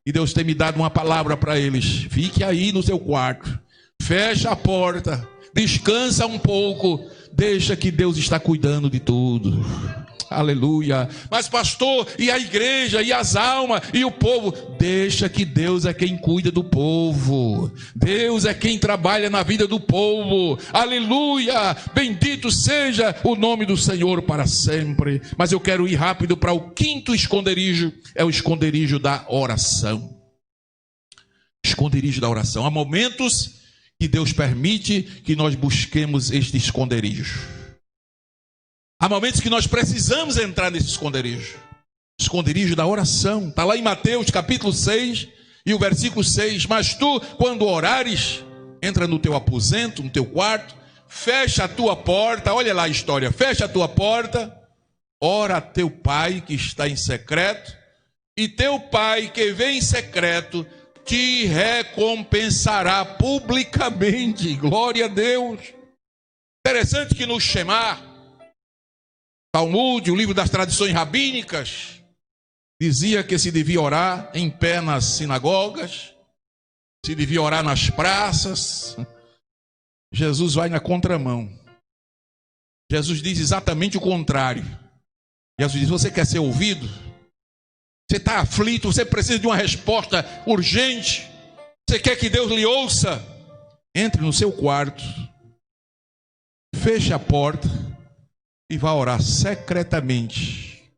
Speaker 1: E Deus tem me dado uma palavra para eles: fique aí no seu quarto, fecha a porta, descansa um pouco, deixa que Deus está cuidando de tudo. Aleluia. Mas pastor, e a igreja, e as almas, e o povo? Deixa que Deus é quem cuida do povo. Deus é quem trabalha na vida do povo. Aleluia. Bendito seja o nome do Senhor para sempre. Mas eu quero ir rápido para o quinto esconderijo. É o esconderijo da oração. Esconderijo da oração. Há momentos que Deus permite que nós busquemos este esconderijo. Há momentos que nós precisamos entrar nesse esconderijo. Esconderijo da oração. Está lá em Mateus capítulo 6 e o versículo 6. Mas tu, quando orares, entra no teu aposento, no teu quarto, fecha a tua porta. Olha lá a história. Fecha a tua porta, ora a teu pai que está em secreto, e teu pai que vem em secreto te recompensará publicamente. Glória a Deus. Interessante que no Shema, Talmud, o livro das tradições rabínicas, dizia que se devia orar em pé nas sinagogas, se devia orar nas praças. Jesus vai na contramão. Jesus diz exatamente o contrário. Jesus diz: você quer ser ouvido? Você está aflito, você precisa de uma resposta urgente, você quer que Deus lhe ouça? Entre no seu quarto, feche a porta e vá orar secretamente.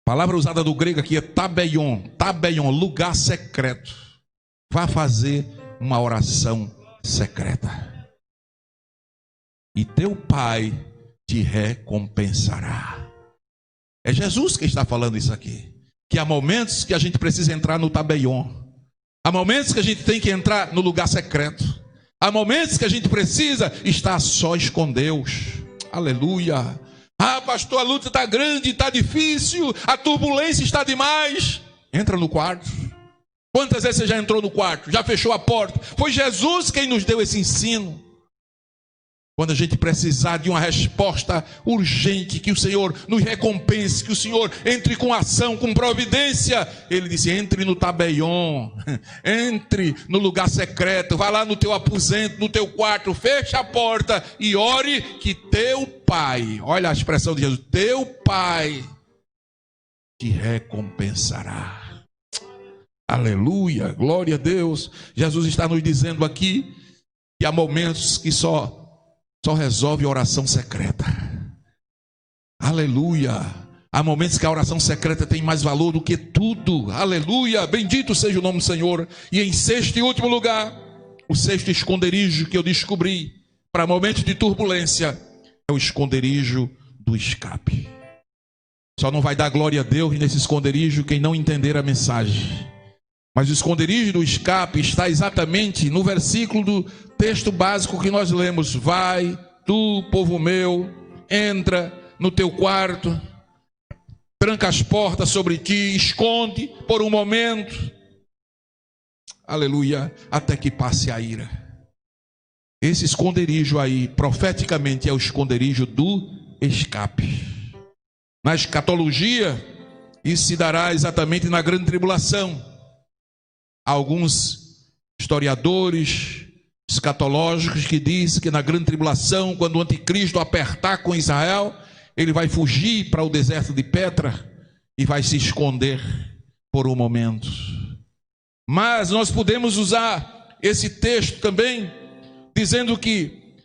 Speaker 1: A palavra usada do grego aqui é tabeion, lugar secreto. Vá fazer uma oração secreta. E teu pai te recompensará. É Jesus que está falando isso aqui. Que há momentos que a gente precisa entrar no tabeion. Há momentos que a gente tem que entrar no lugar secreto. Há momentos que a gente precisa estar sós com Deus. Aleluia. Ah, pastor, a luta está grande, está difícil, a turbulência está demais. Entra no quarto. Quantas vezes você já entrou no quarto? Já fechou a porta? Foi Jesus quem nos deu esse ensino. Quando a gente precisar de uma resposta urgente, que o Senhor nos recompense, que o Senhor entre com ação, com providência. Ele disse: entre no tabeion, entre no lugar secreto, vá lá no teu aposento, no teu quarto, fecha a porta e ore que teu pai, olha a expressão de Jesus, teu pai te recompensará. Aleluia, glória a Deus. Jesus está nos dizendo aqui que há momentos que só resolve a oração secreta. Aleluia. Há momentos que a oração secreta tem mais valor do que tudo. Aleluia. Bendito seja o nome do Senhor. E em sexto e último lugar, o sexto esconderijo que eu descobri para momentos de turbulência é o esconderijo do escape. Só não vai dar glória a Deus nesse esconderijo quem não entender a mensagem. Mas o esconderijo do escape está exatamente no versículo do texto básico que nós lemos. Vai, tu, povo meu, entra no teu quarto, tranca as portas sobre ti, esconde por um momento. Aleluia, até que passe a ira. Esse esconderijo aí, profeticamente, é o esconderijo do escape. Na escatologia, isso se dará exatamente na grande tribulação. Alguns historiadores escatológicos que dizem que na grande tribulação, quando o anticristo apertar com Israel, ele vai fugir para o deserto de Petra e vai se esconder por um momento. Mas nós podemos usar esse texto também, dizendo que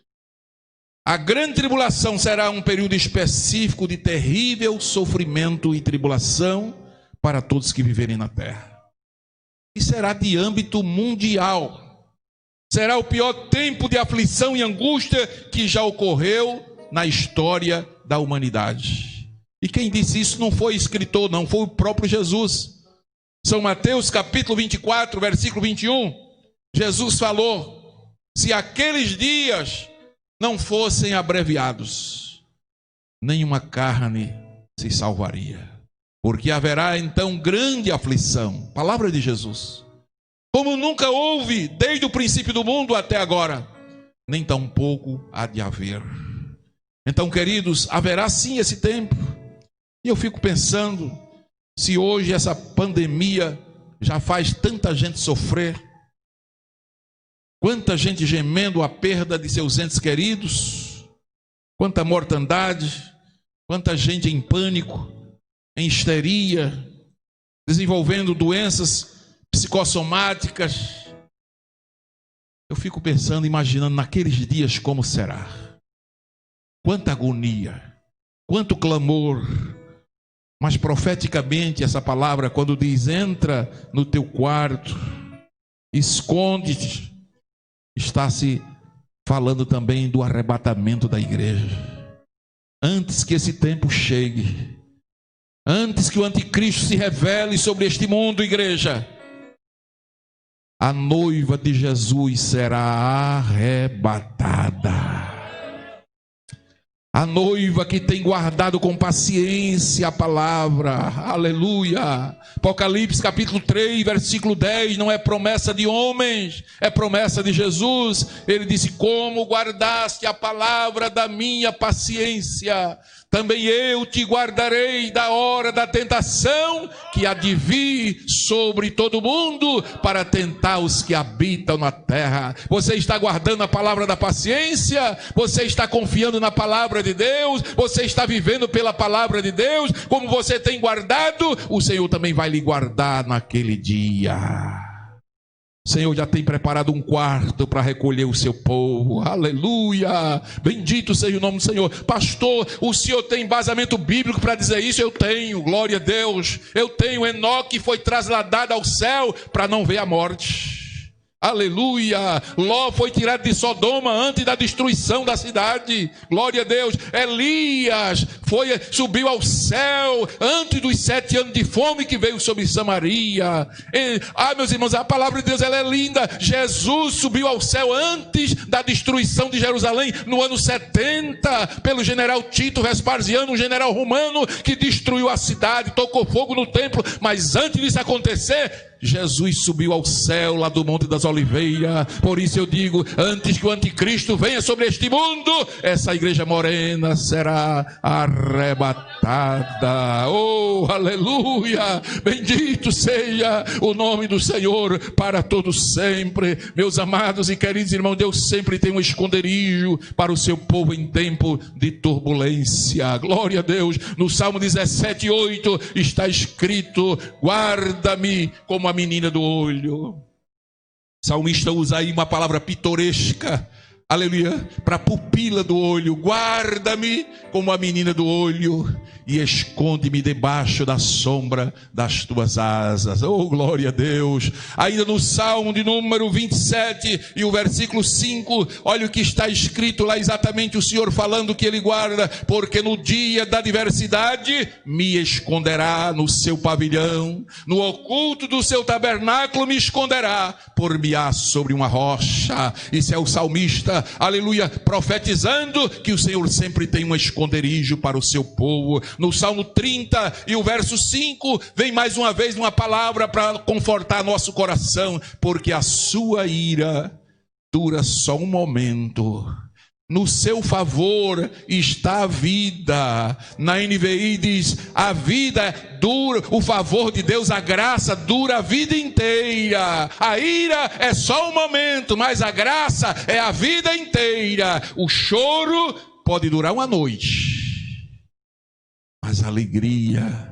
Speaker 1: a grande tribulação será um período específico de terrível sofrimento e tribulação para todos que viverem na terra. E será de âmbito mundial. Será o pior tempo de aflição e angústia que já ocorreu na história da humanidade. E quem disse isso não foi escritor, não, foi o próprio Jesus. São Mateus capítulo 24, versículo 21. Jesus falou: se aqueles dias não fossem abreviados, nenhuma carne se salvaria. Porque haverá então grande aflição. Palavra de Jesus. Como nunca houve desde o princípio do mundo até agora, nem tampouco há de haver. Então, queridos, haverá sim esse tempo. E eu fico pensando, se hoje essa pandemia já faz tanta gente sofrer, quanta gente gemendo a perda de seus entes queridos, quanta mortandade, Quanta gente em pânico, em histeria, desenvolvendo doenças psicossomáticas. Eu fico pensando, imaginando naqueles dias como será. Quanta agonia, quanto clamor. Mas profeticamente essa palavra, quando diz: entra no teu quarto, esconde-te, está se falando também do arrebatamento da igreja. Antes que esse tempo chegue, antes que o anticristo se revele sobre este mundo, igreja, a noiva de Jesus será arrebatada. A noiva que tem guardado com paciência a palavra, aleluia. Apocalipse capítulo 3, versículo 10, não é promessa de homens, é promessa de Jesus. Ele disse: como guardaste a palavra da minha paciência, também eu te guardarei da hora da tentação que há de vir sobre todo mundo para tentar os que habitam na terra. Você está guardando a palavra da paciência? Você está confiando na palavra de Deus? Você está vivendo pela palavra de Deus? Como você tem guardado, o Senhor também vai lhe guardar naquele dia. O Senhor já tem preparado um quarto para recolher o seu povo, aleluia, bendito seja o nome do Senhor. Pastor, o senhor tem embasamento bíblico para dizer isso? Eu tenho, glória a Deus. Eu tenho. Enoque foi trasladado ao céu para não ver a morte, aleluia. Ló foi tirado de Sodoma antes da destruição da cidade, glória a Deus. Elias subiu ao céu antes dos 7 anos de fome que veio sobre Samaria. Meus irmãos, a palavra de Deus, ela é linda. Jesus subiu ao céu antes da destruição de Jerusalém, no ano 70, pelo general Tito Vespasiano, um general romano que destruiu a cidade, tocou fogo no templo. Mas antes disso acontecer, Jesus subiu ao céu lá do Monte das Oliveiras. Por isso eu digo, antes que o anticristo venha sobre este mundo, essa igreja morena será arrebatada. Oh, aleluia, bendito seja o nome do Senhor para todos sempre. Meus amados e queridos irmãos, Deus sempre tem um esconderijo para o seu povo em tempo de turbulência, glória a Deus. No Salmo 17:8 está escrito: guarda-me como a menina do olho. O salmista usa aí uma palavra pitoresca, aleluia, para a pupila do olho. Guarda-me como a menina do olho e esconde-me debaixo da sombra das tuas asas. Oh, glória a Deus. Ainda no Salmo de número 27 e o versículo 5, olha o que está escrito lá, exatamente o Senhor falando que Ele guarda: porque no dia da adversidade me esconderá no seu pavilhão, no oculto do seu tabernáculo me esconderá, por-me-á sobre uma rocha. Isso é o salmista, aleluia, profetizando que o Senhor sempre tem um esconderijo para o seu povo. No Salmo 30 e o verso 5, vem mais uma vez uma palavra para confortar nosso coração: porque a sua ira dura só um momento, no seu favor está a vida. Na NVI diz: a vida dura, o favor de Deus, a graça dura a vida inteira. A ira é só um momento, mas a graça é a vida inteira. O choro pode durar uma noite, mas a alegria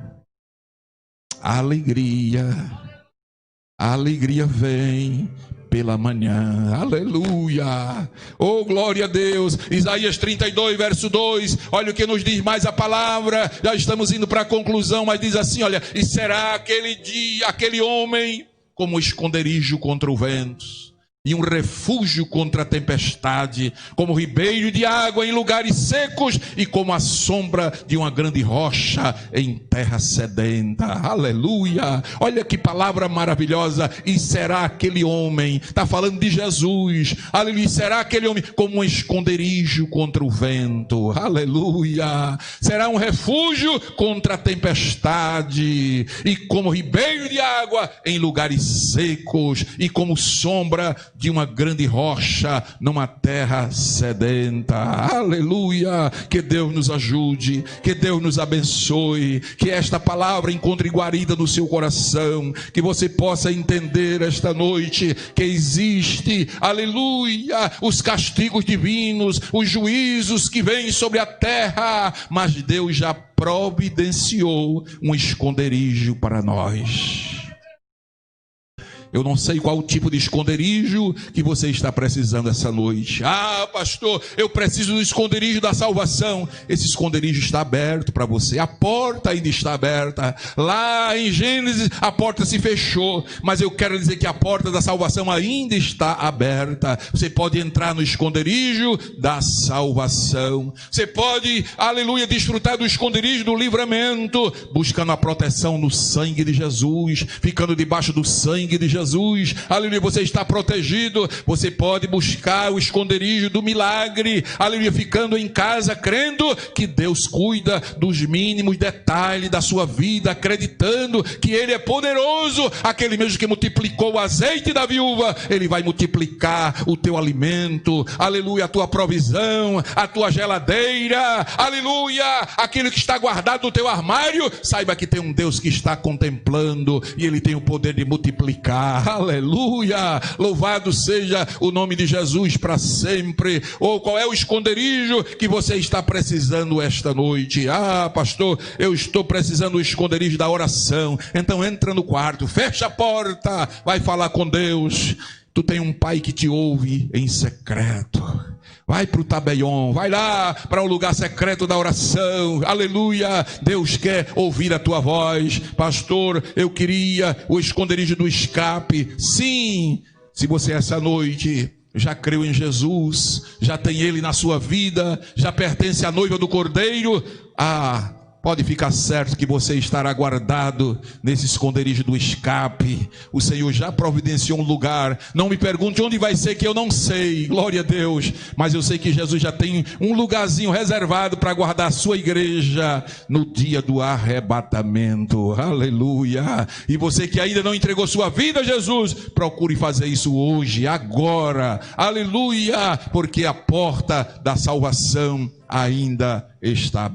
Speaker 1: vem pela manhã, aleluia. Oh, glória a Deus. Isaías 32, verso 2, olha o que nos diz mais a palavra. Já estamos indo para a conclusão, mas diz assim, olha: e será aquele dia, aquele homem, como esconderijo contra o vento e um refúgio contra a tempestade, como ribeiro de água em lugares secos e como a sombra de uma grande rocha em terra sedenta. Aleluia. Olha que palavra maravilhosa. E será aquele homem, está falando de Jesus, aleluia, será aquele homem como um esconderijo contra o vento, aleluia, será um refúgio contra a tempestade e como ribeiro de água em lugares secos e como sombra de uma grande rocha numa terra sedenta. Aleluia! Que Deus nos ajude, que Deus nos abençoe, que esta palavra encontre guarida no seu coração, que você possa entender esta noite que existe, aleluia, os castigos divinos, os juízos que vêm sobre a terra, mas Deus já providenciou um esconderijo para nós. Eu não sei qual o tipo de esconderijo que você está precisando essa noite. Ah, pastor, eu preciso do esconderijo da salvação. Esse esconderijo está aberto para você. A porta ainda está aberta. Lá em Gênesis a porta se fechou, mas eu quero dizer que a porta da salvação ainda está aberta. Você pode entrar no esconderijo da salvação. Você pode, aleluia, desfrutar do esconderijo do livramento, buscando a proteção no sangue de Jesus, ficando debaixo do sangue de Jesus. Aleluia, você está protegido. Você pode buscar o esconderijo do milagre, aleluia, ficando em casa, crendo que Deus cuida dos mínimos detalhes da sua vida, acreditando que Ele é poderoso, aquele mesmo que multiplicou o azeite da viúva, Ele vai multiplicar o teu alimento, aleluia, a tua provisão, a tua geladeira, aleluia, aquilo que está guardado no teu armário. Saiba que tem um Deus que está contemplando e Ele tem o poder de multiplicar. Aleluia, louvado seja o nome de Jesus para sempre. Ou qual é o esconderijo que você está precisando esta noite? Ah, pastor, eu estou precisando do esconderijo da oração. Então entra no quarto, fecha a porta, vai falar com Deus. Tu tem um pai que te ouve em secreto. Vai para o Tabeion, vai lá para o lugar secreto da oração, aleluia, Deus quer ouvir a tua voz. Pastor, eu queria o esconderijo do escape. Sim, se você essa noite já creu em Jesus, já tem Ele na sua vida, já pertence à noiva do Cordeiro, pode ficar certo que você estará guardado nesse esconderijo do escape. O Senhor já providenciou um lugar. Não me pergunte onde vai ser, que eu não sei, glória a Deus, mas eu sei que Jesus já tem um lugarzinho reservado para guardar a sua igreja no dia do arrebatamento. Aleluia. E você que ainda não entregou sua vida a Jesus, procure fazer isso hoje, agora, aleluia, porque a porta da salvação ainda está aberta.